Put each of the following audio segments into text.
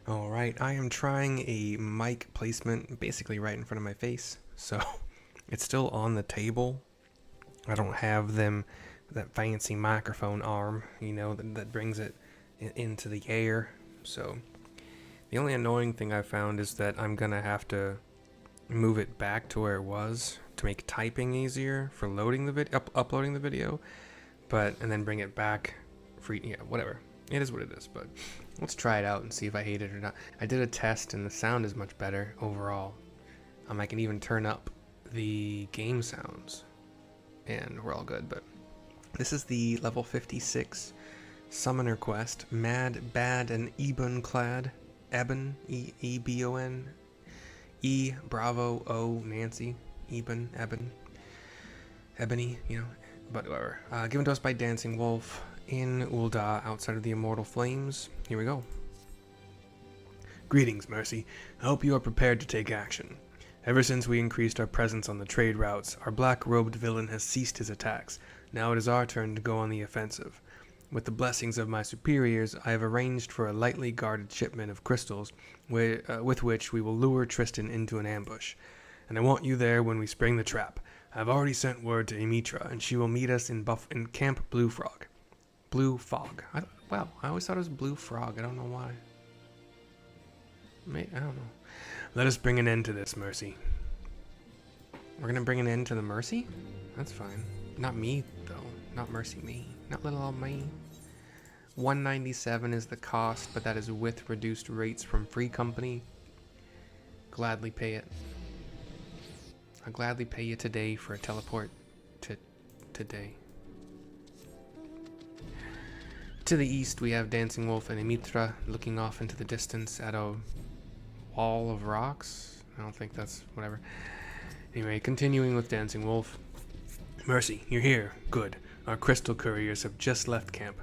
Alright, I am trying a mic placement basically right in front of my face, so it's still on the table. I don't have that fancy microphone arm, that brings it into the air. So the only annoying thing I found is that I'm gonna have to move it back to where it was to make typing easier for loading the video, uploading the video, and then bring it back whatever. It is what it is, but let's try it out and see if I hate it or not. I did a test and the sound is much better overall. I can even turn up the game sounds and we're all good, but this is the level 56 summoner quest, Mad, Bad, and Ebon-clad. Ebon, E-B-O-N, E, Bravo, O, Nancy, Ebon, Ebony, but whatever. Given to us by Dancing Wolf in Ul'dah, outside of the Immortal Flames. Here we go. Greetings, Mercy. I hope you are prepared to take action. Ever since we increased our presence on the trade routes, our black-robed villain has ceased his attacks. Now it is our turn to go on the offensive. With the blessings of my superiors, I have arranged for a lightly guarded shipment of crystals with which we will lure Tristan into an ambush. And I want you there when we spring the trap. I have already sent word to Emitra, and she will meet us in Camp Blue Frog. Blue Fog. I always thought it was Blue Frog. I don't know why. I don't know. Let us bring an end to this, Mercy. We're gonna bring an end to the Mercy? That's fine. Not me, though. Not Mercy me. Not little old me. 197 is the cost, but that is with reduced rates from Free Company. Gladly pay it. I'll gladly pay you today for a teleport to today. To the east, we have Dancing Wolf and Emitra looking off into the distance at a wall of rocks. I don't think that's whatever. Anyway, continuing with Dancing Wolf. Mercy, you're here. Good. Our crystal couriers have just left camp.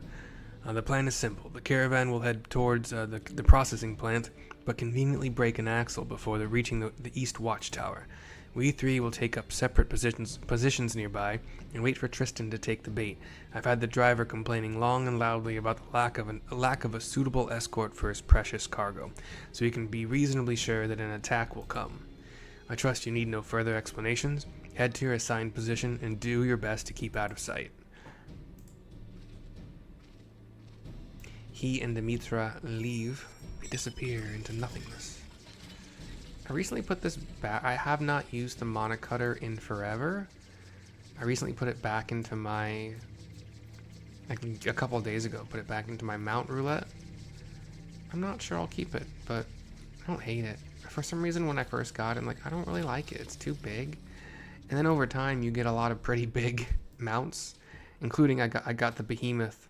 The plan is simple. The caravan will head towards the processing plant, but conveniently break an axle before they're reaching the east watchtower. We three will take up separate positions nearby and wait for Tristan to take the bait. I've had the driver complaining long and loudly about the lack of a suitable escort for his precious cargo, so he can be reasonably sure that an attack will come. I trust you need no further explanations. Head to your assigned position and do your best to keep out of sight. He and Emitra leave. They disappear into nothingness. I recently put this back. I have not used the mana cutter in forever. I recently put it back into my, like a couple of days ago, put it back into my mount roulette. I'm not sure I'll keep it, but I don't hate it. For some reason, when I first got it, I'm like, I don't really like it. It's too big. And then over time, you get a lot of pretty big mounts, including I got the behemoth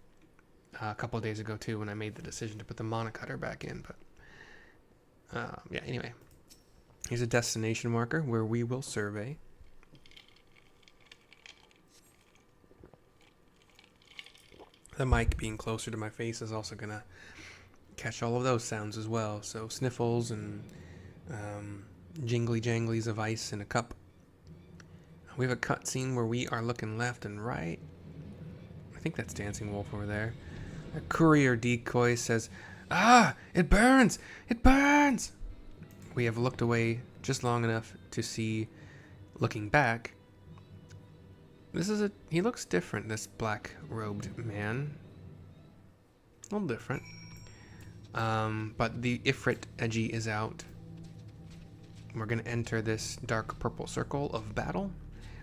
a couple of days ago too, when I made the decision to put the mana cutter back in. But yeah, anyway. Here's a destination marker where we will survey. The mic being closer to my face is also going to catch all of those sounds as well. So sniffles and jingly janglies of ice in a cup. We have a cutscene where we are looking left and right. I think that's Dancing Wolf over there. A courier decoy says, "Ah, it burns! It burns!" We have looked away just long enough to see, looking back, he looks different, this black-robed man. A little different. But the Ifrit Edgy is out. We're going to enter this dark purple circle of battle.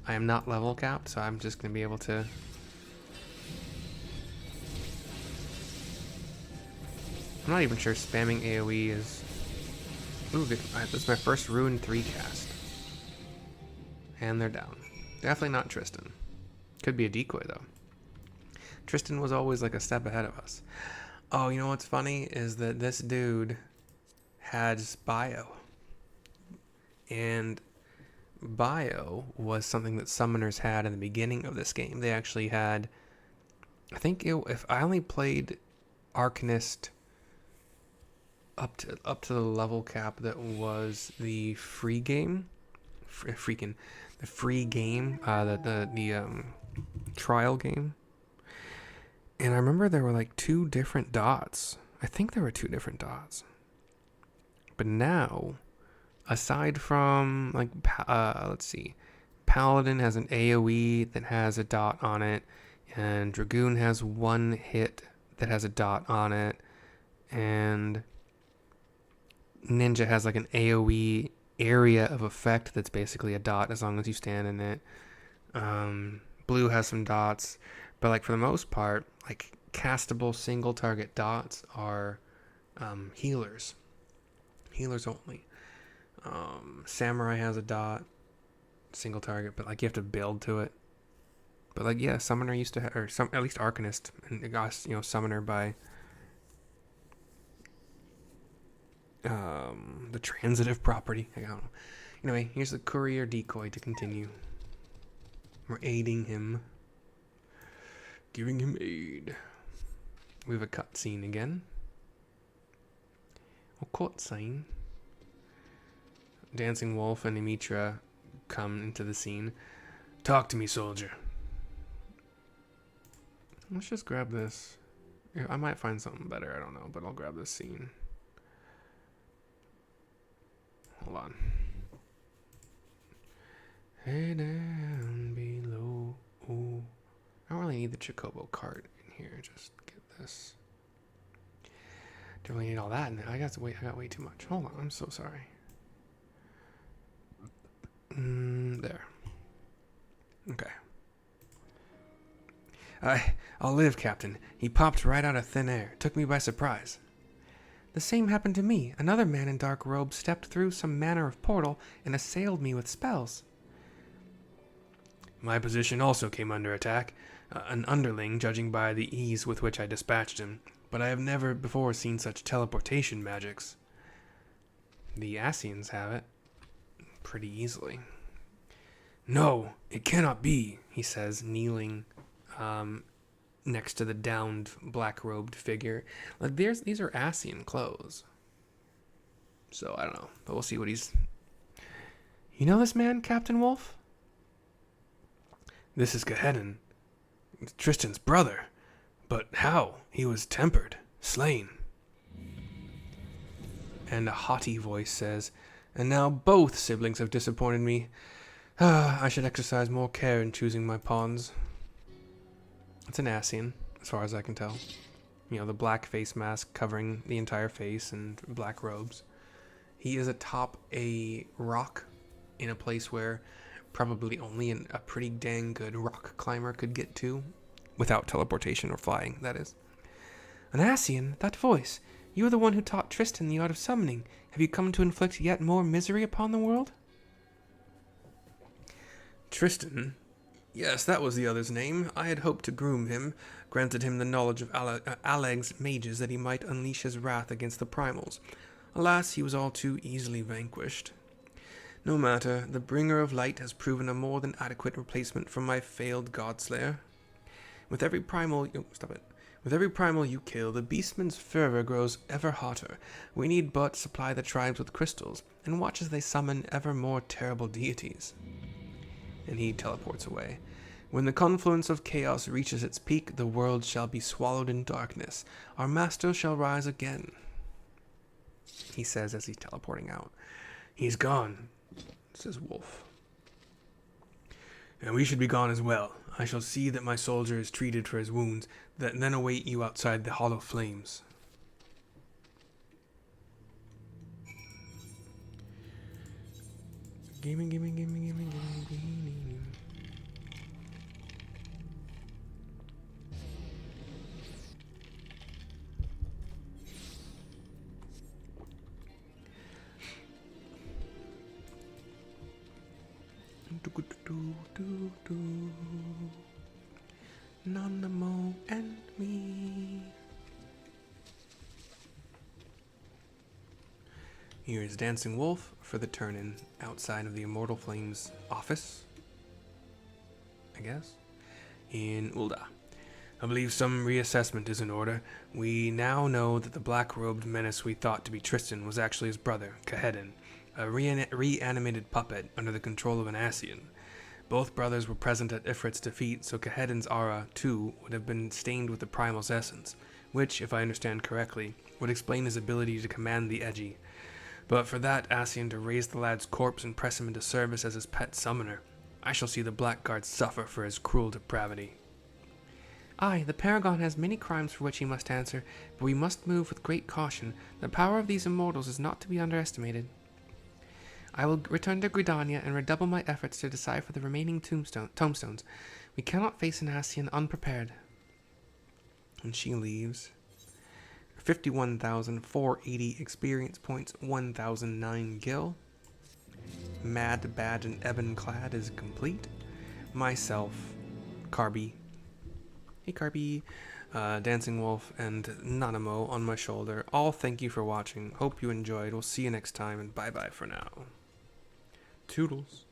I am not level capped, so I'm just going to be able to... I'm not even sure spamming AoE is... Ooh, this is my first Rune 3 cast. And they're down. Definitely not Tristan. Could be a decoy, though. Tristan was always like a step ahead of us. Oh, you know what's funny? Is that this dude has bio. And bio was something that summoners had in the beginning of this game. They actually had... I think if I only played Arcanist... up to the level cap that was the free game, the trial game. And I remember there were like two different dots. I think there were two different dots. But now, aside from, like, let's see. Paladin has an AoE that has a dot on it, and Dragoon has one hit that has a dot on it, and Ninja has like an AoE area of effect that's basically a dot as long as you stand in it. Blue has some dots, but like for the most part, like castable single target dots are healers only. Samurai has a dot, single target, but like you have to build to it. But like, yeah, Summoner used to have, or some, at least Arcanist, and it got, Summoner by the transitive property. I don't know. Anyway, here's the courier decoy to continue. We're aiding him, giving him aid. We have a cutscene again. A cutscene. Dancing Wolf and Emitra come into the scene. Talk to me, soldier. Let's just grab this. I might find something better, I don't know, but I'll grab this scene. Hold on. Hey down below. Ooh. I don't really need the Chocobo cart in here. Just get this. Don't really need all that in there. I got way too much. Hold on, I'm so sorry. There. Okay. I'll live, Captain. He popped right out of thin air. Took me by surprise. The same happened to me. Another man in dark robes stepped through some manner of portal and assailed me with spells. My position also came under attack. An underling, judging by the ease with which I dispatched him. But I have never before seen such teleportation magics. The Asians have it. Pretty easily. No, it cannot be, he says, kneeling next to the downed black-robed figure. Like, these are Asian clothes. So, I don't know. But we'll see what he's... You know this man, Captain Wolf? This is Cahedin, Tristan's brother. But how? He was tempered, slain. And a haughty voice says, and now both siblings have disappointed me. I should exercise more care in choosing my pawns. It's an Asian, as far as I can tell. The black face mask covering the entire face and black robes. He is atop a rock in a place where probably only a pretty dang good rock climber could get to. Without teleportation or flying, that is. An Asian? That voice. You are the one who taught Tristan the art of summoning. Have you come to inflict yet more misery upon the world? Tristan? Yes, that was the other's name. I had hoped to groom him, granted him the knowledge of Alleg's mages that he might unleash his wrath against the primals. Alas, he was all too easily vanquished. No matter, the bringer of light has proven a more than adequate replacement for my failed godslayer. With every primal you kill, the beastman's fervor grows ever hotter. We need but supply the tribes with crystals, and watch as they summon ever more terrible deities. And he teleports away. When the confluence of chaos reaches its peak, the world shall be swallowed in darkness. Our master shall rise again. He says as he's teleporting out. He's gone, says Wolf. And we should be gone as well. I shall see that my soldier is treated for his wounds, that then await you outside the hollow flames. Gimme. Nanamo and me. Here is Dancing Wolf for the turn-in outside of the Immortal Flames office, I guess, in Ul'dah. I believe some reassessment is in order. We now know that the black-robed menace we thought to be Tristan was actually his brother, Cahedin, a reanimated puppet under the control of an Asian. Both brothers were present at Ifrit's defeat, so Cahedin's aura, too, would have been stained with the Primal's essence, which, if I understand correctly, would explain his ability to command the edgy. But for that Ascian to raise the lad's corpse and press him into service as his pet summoner, I shall see the Blackguard suffer for his cruel depravity. Aye, the Paragon has many crimes for which he must answer, but we must move with great caution. The power of these immortals is not to be underestimated. I will return to Gridania and redouble my efforts to decipher the remaining tombstones. We cannot face an Ascian unprepared. And she leaves. 51,480 experience points, 1,009 gil. Mad Badge and Ebon-clad is complete. Myself, Carby. Hey Carby, Dancing Wolf, and Nanamo on my shoulder. All thank you for watching. Hope you enjoyed. We'll see you next time, and bye-bye for now. Toodles.